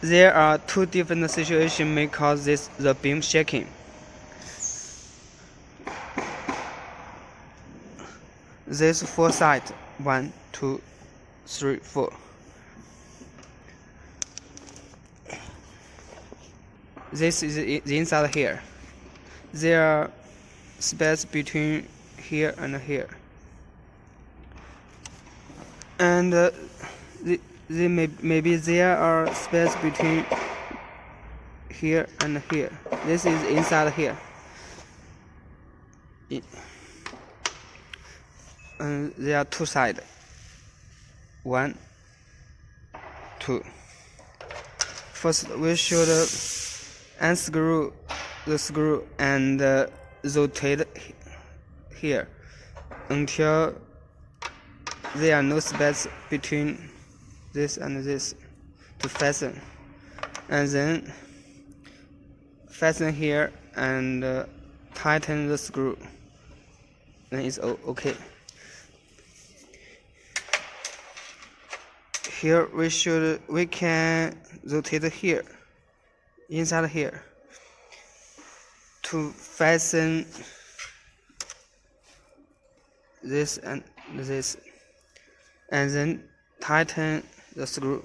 There are two different situations may cause the beam shaking. These four sides, 1, 2, 3, 4. This is the inside here. There are space between here and here. And maybe there are space between here and here. This is inside here. And there are two sides. 1, 2. First, we should unscrew the screw and rotate here until there are no space between this and this to fasten, and then fasten here and tighten the screw. Then it's okay. Here we can rotate here, inside here, to fasten this and this, and then tighten the screw.